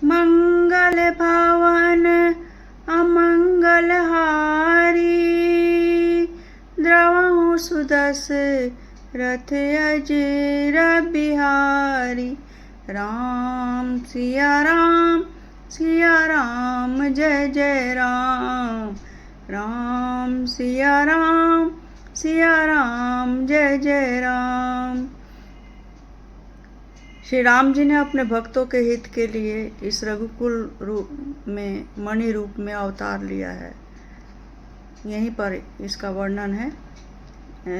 मंगल भवन अमंगल हारी, द्रवहु सुदस रथ अजीर बिहारी। राम सिया राम जय जय राम। राम सिया राम जय जय राम। श्री राम जी ने अपने भक्तों के हित के लिए इस रघुकुल रूप में मणि रूप में अवतार लिया है। यहीं पर इसका वर्णन है,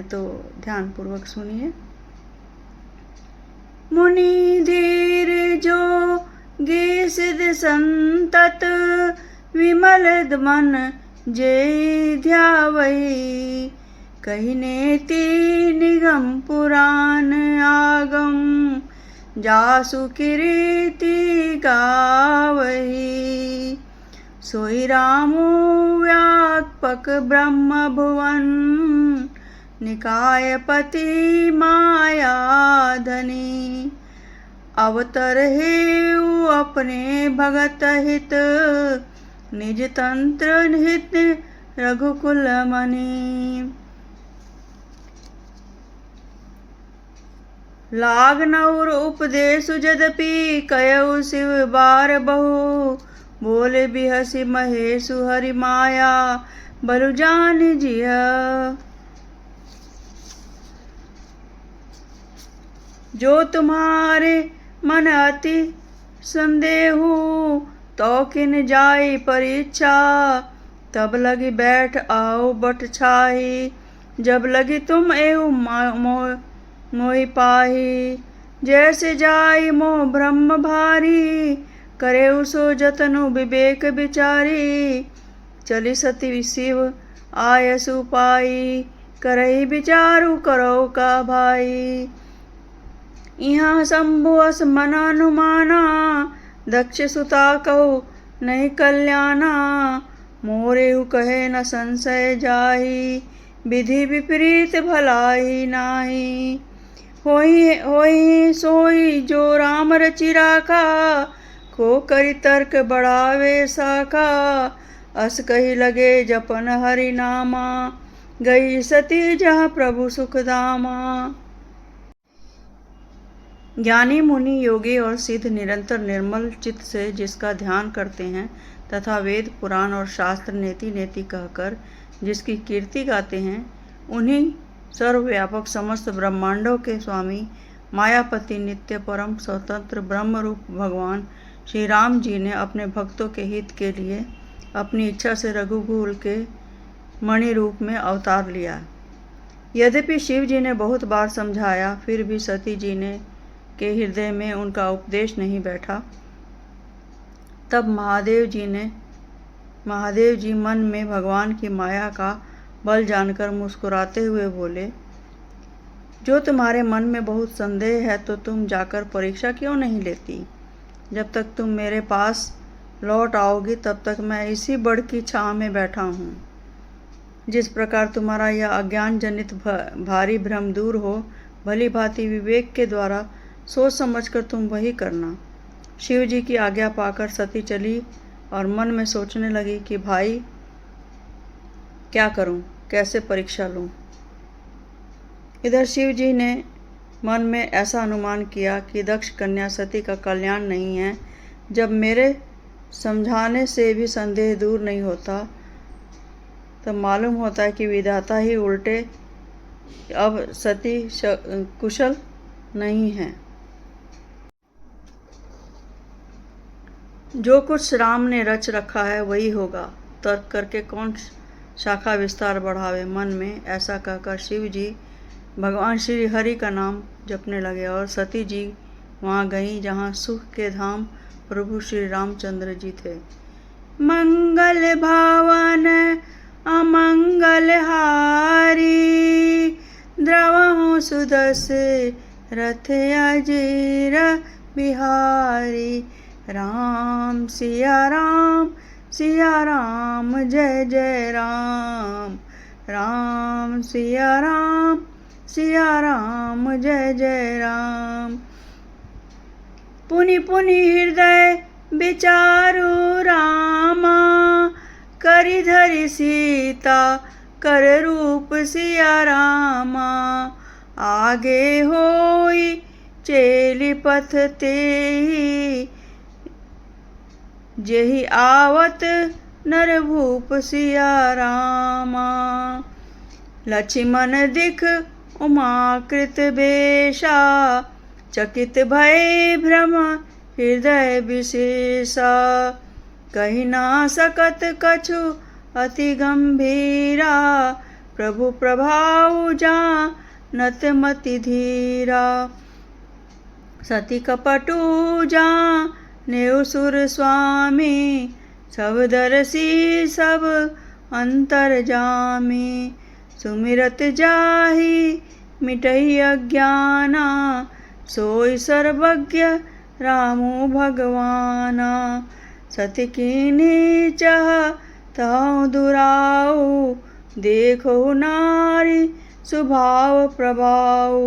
तो ध्यान पूर्वक सुनिए। मुनि धीर जो गे सिद्ध संतत, विमल मन जे ध्यावई। कहिने ती निगम पुराण आगम, जासु कीर्ति गावही। सोई रामु व्यापक ब्रह्म भुवन, निकायपति माया धनी। अवतर हेउ अपने भगत हित, निज तंत्र हित रघुकुल मनि। लाग नौर उपदेश यद्यपि, कयउ शिव बार बहु। बोले बिहसि महेशु हरि माया, बलु जान जिय। जो तुम्हारे मन अति संदेहु, तो किन जाई परीक्षा। तब लगी बैठ आओ बट छाही, जब लगी तुम एहु मोहि पाही। जैसे जाई मोह ब्रह्म भारी, करे सो जतनु विवेक विचारी। चली सती शिव आयसु पाई, करही विचारु करो का भाई। यहाँ शंभु अस मन अनुमाना, दक्ष सुता कहो नहीं कल्याणा। मोरेहु कहे न संशय जाही, विधि विपरीत भलाई नाही। होई सोई जो राम रचि राखा, को करि तर्क बढ़ावे साखा। अस कही लगे जपन हरि नामा, गई सती जहाँ प्रभु सुख धामा। ज्ञानी मुनि योगी और सिद्ध निरंतर निर्मल चित्त से जिसका ध्यान करते हैं, तथा वेद पुराण और शास्त्र नेति नेति कहकर जिसकी कीर्ति गाते हैं, उन्हीं सर्वव्यापक समस्त ब्रह्मांडों के स्वामी मायापति नित्य परम स्वतंत्र ब्रह्म रूप भगवान श्री राम जी ने अपने भक्तों के हित के लिए अपनी इच्छा से रघुकुल के मणि रूप में अवतार लिया। यद्यपि शिव जी ने बहुत बार समझाया, फिर भी सती जी ने के हृदय में उनका उपदेश नहीं बैठा। तब महादेव जी मन में भगवान की माया का बल जानकर मुस्कुराते हुए बोले, जो तुम्हारे मन में बहुत संदेह है, तो तुम जाकर परीक्षा क्यों नहीं लेती। जब तक तुम मेरे पास लौट आओगी, तब तक मैं इसी बड़ की छाँव में बैठा हूँ। जिस प्रकार तुम्हारा यह अज्ञान जनित भारी भ्रम दूर हो, भली भांति विवेक के द्वारा सोच समझकर तुम वही करना। शिव जी की आज्ञा पाकर सती चली और मन में सोचने लगी कि भाई क्या करूं, कैसे परीक्षा लूं। इधर शिव जी ने मन में ऐसा अनुमान किया कि दक्ष कन्या सती का कल्याण नहीं है। जब मेरे समझाने से भी संदेह दूर नहीं होता, तब मालूम होता है कि विधाता ही उल्टे अब सती कुशल नहीं है। जो कुछ राम ने रच रखा है वही होगा, तर्क करके कौन शाखा विस्तार बढ़ावे। मन में ऐसा कहकर शिव जी भगवान श्री हरि का नाम जपने लगे और सती जी वहाँ गईं जहाँ सुख के धाम प्रभु श्री रामचंद्र जी थे। मंगल भावन अमंगल हारी, द्रवहु सुदस रथ अजीर बिहारी। राम सिया राम जय जय राम। राम सिया राम जय जय राम। पुनि पुनि हृदय विचारु रामा, करि धरि सीता कर रूप सिया रामा। आगे होई चेली पथ तेहि, जेहि आवत नर भूप सिया रामा। लक्ष्मण दिख उमाकृत बेशा, चकित भय भ्रम हृदय विशेषा। कहि ना सकत कछु अति गंभीरा, प्रभु प्रभाव जानत मति धीरा। सती कपटु जानेउ सुर स्वामी, सब दरसी सब अंतरजामी। सुमिरत जाहि मिटहि अज्ञाना, सोई सर्वज्ञ रामु भगवाना। सती कीन्ही चाहतहु दुराऊ, देखो नारी स्वभाव प्रभाव।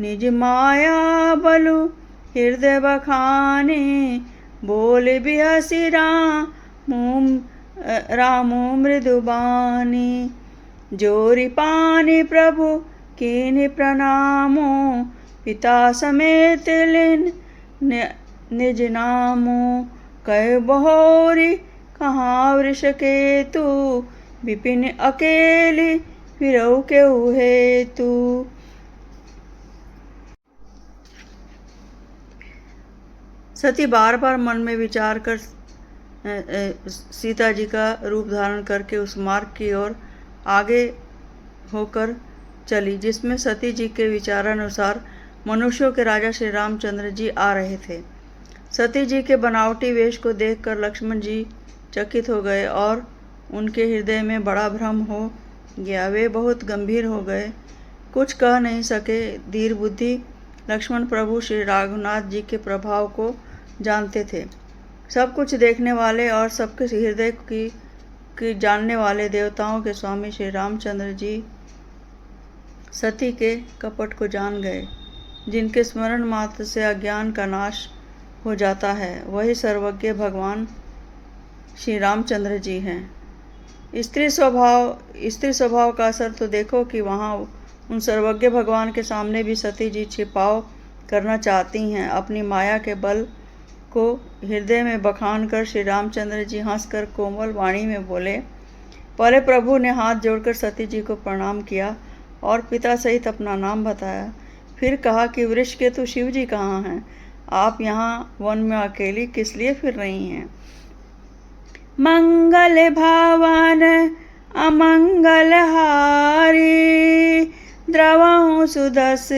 निज माया बलु हृदय बखाने, बोले बिहसि रामु मृदुबानी। जोरि पानी प्रभु कीन्ही प्रणामो, पिता समेत लिन निज नामो। कह बहोरी कहाँ वृषकेतु, विपिन अकेली फिरऊ केहू हेतु। सती बार बार मन में विचार कर सीता जी का रूप धारण करके उस मार्ग की ओर आगे होकर चली, जिसमें सती जी के विचारानुसार मनुष्यों के राजा श्री रामचंद्र जी आ रहे थे। सती जी के बनावटी वेश को देखकर लक्ष्मण जी चकित हो गए और उनके हृदय में बड़ा भ्रम हो गया। वे बहुत गंभीर हो गए, कुछ कह नहीं सके। धीर बुद्धि लक्ष्मण प्रभु श्री रघुनाथ जी के प्रभाव को जानते थे। सब कुछ देखने वाले और सबके हृदय की जानने वाले देवताओं के स्वामी श्री रामचंद्र जी सती के कपट को जान गए। जिनके स्मरण मात्र से अज्ञान का नाश हो जाता है, वही सर्वज्ञ भगवान श्री रामचंद्र जी हैं। स्त्री स्वभाव का असर तो देखो कि वहाँ उन सर्वज्ञ भगवान के सामने भी सती जी छिपाव करना चाहती हैं। अपनी माया के बल को हृदय में बखान कर श्री रामचंद्र जी हंसकर कोमल वाणी में बोले। पहले प्रभु ने हाथ जोड़कर सती जी को प्रणाम किया और पिता सहित अपना नाम बताया। फिर कहा कि वृषकेतु शिव जी कहाँ हैं? आप यहाँ वन में अकेली किस लिए फिर रही हैं? मंगल भावन अमंगल हारी, द्रवहु सुदस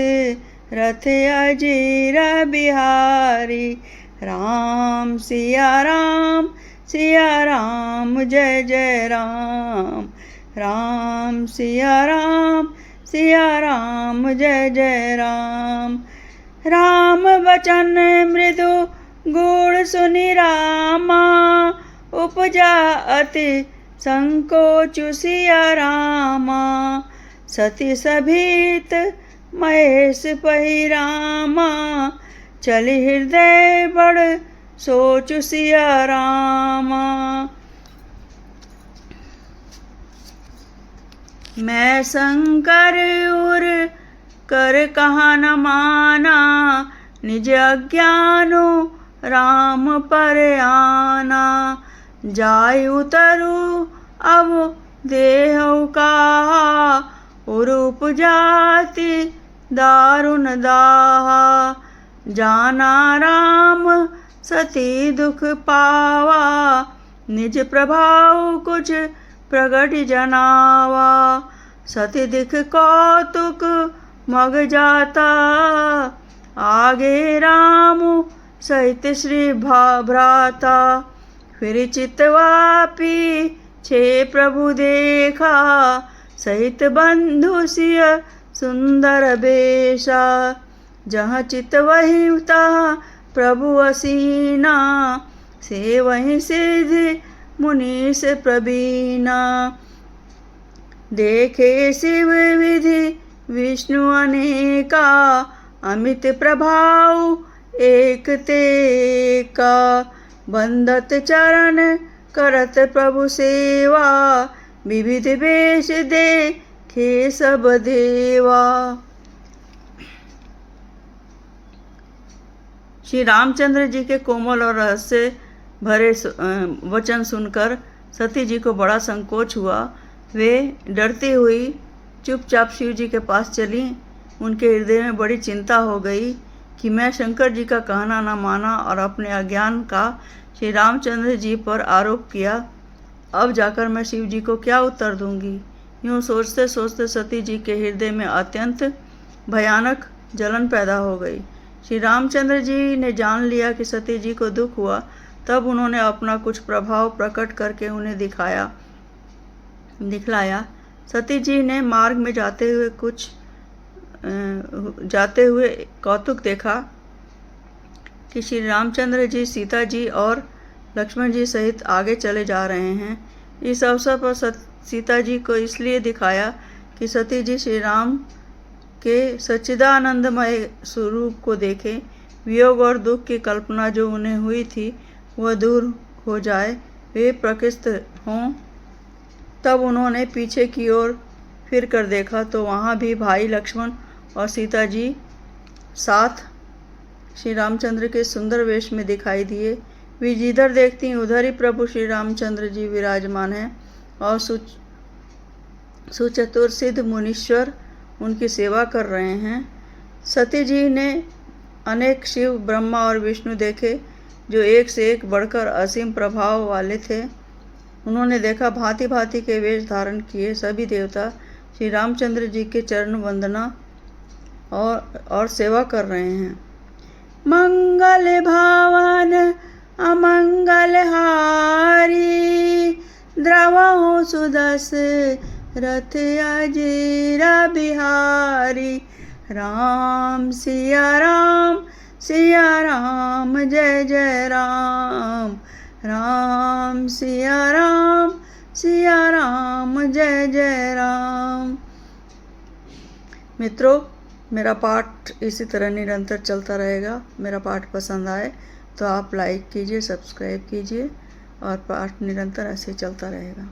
रथ अजीर बिहारी। राम सिया राम जय जय राम। राम सिया राम जय जय राम। राम बचन मृदु गुण सुनि रामा, उपजा अति संकोचु सिया रामा। सती सभीत महेश पहि रामा, चली हृदय बड़ सोचु सिया रामा। मैं शंकर उर कर कहाँ न माना, निज अज्ञानो राम पर आना। जाय उतरु अब देहु कहा, उरूप जाति दारुण दाहा। जाना राम सती दुख पावा, निज प्रभाव कुछ प्रगट जनावा। सती दिख कौतुक मग जाता, आगे राम सहित श्री भ्राता। फिर चितवापी छे प्रभु देखा, सहित बंधु सिय सुंदर बेशा। जहाँ चित वही तहाँ प्रभु असीना, से वहीं सिद्धि मुनि से प्रवीणा। देखे शिव विधि विष्णु अनेका, अमित प्रभाव एक ते का। बंदत चरण करत प्रभु सेवा, विविध वेश देखे सब देवा। श्री रामचंद्र जी के कोमल और रहस्य भरे वचन सुनकर सती जी को बड़ा संकोच हुआ। वे डरती हुई चुपचाप शिव जी के पास चली। उनके हृदय में बड़ी चिंता हो गई कि मैं शंकर जी का कहना न माना और अपने अज्ञान का श्री रामचंद्र जी पर आरोप किया। अब जाकर मैं शिव जी को क्या उत्तर दूंगी। यूँ सोचते सोचते सती जी के हृदय में अत्यंत भयानक जलन पैदा हो गई। श्री रामचंद्र जी ने जान लिया कि सती जी को दुख हुआ। तब उन्होंने अपना कुछ प्रभाव प्रकट करके उन्हें दिखलाया। सती जी ने मार्ग में जाते हुए कौतुक देखा कि श्री रामचंद्र जी सीता जी और लक्ष्मण जी सहित आगे चले जा रहे हैं। इस अवसर पर सीता जी को इसलिए दिखाया कि सती जी श्री राम के सच्चिदानंदमय स्वरूप को देखें, वियोग और दुख की कल्पना जो उन्हें हुई थी वह दूर हो जाए, वे प्रकृष्ट हों। तब उन्होंने पीछे की ओर फिर कर देखा तो वहाँ भी भाई लक्ष्मण और सीता जी साथ श्री रामचंद्र के सुंदर वेश में दिखाई दिए। वे जिधर देखती उधर ही प्रभु श्री रामचंद्र जी विराजमान हैं और सुचतुर सिद्ध मुनीश्वर उनकी सेवा कर रहे हैं। सती जी ने अनेक शिव, ब्रह्मा और विष्णु देखे जो एक से एक बढ़कर असीम प्रभाव वाले थे। उन्होंने देखा भांति भांति के वेश धारण किए सभी देवता श्री रामचंद्र जी के चरण वंदना और सेवा कर रहे हैं। मंगल भावन अमंगल हारी, द्रवहु सुदस रथ अजीरा बिहारी। राम सिया राम जय जय राम। राम सिया राम जय जय राम। मित्रों, मेरा पाठ इसी तरह निरंतर चलता रहेगा। मेरा पाठ पसंद आए तो आप लाइक कीजिए, सब्सक्राइब कीजिए और पाठ निरंतर ऐसे चलता रहेगा।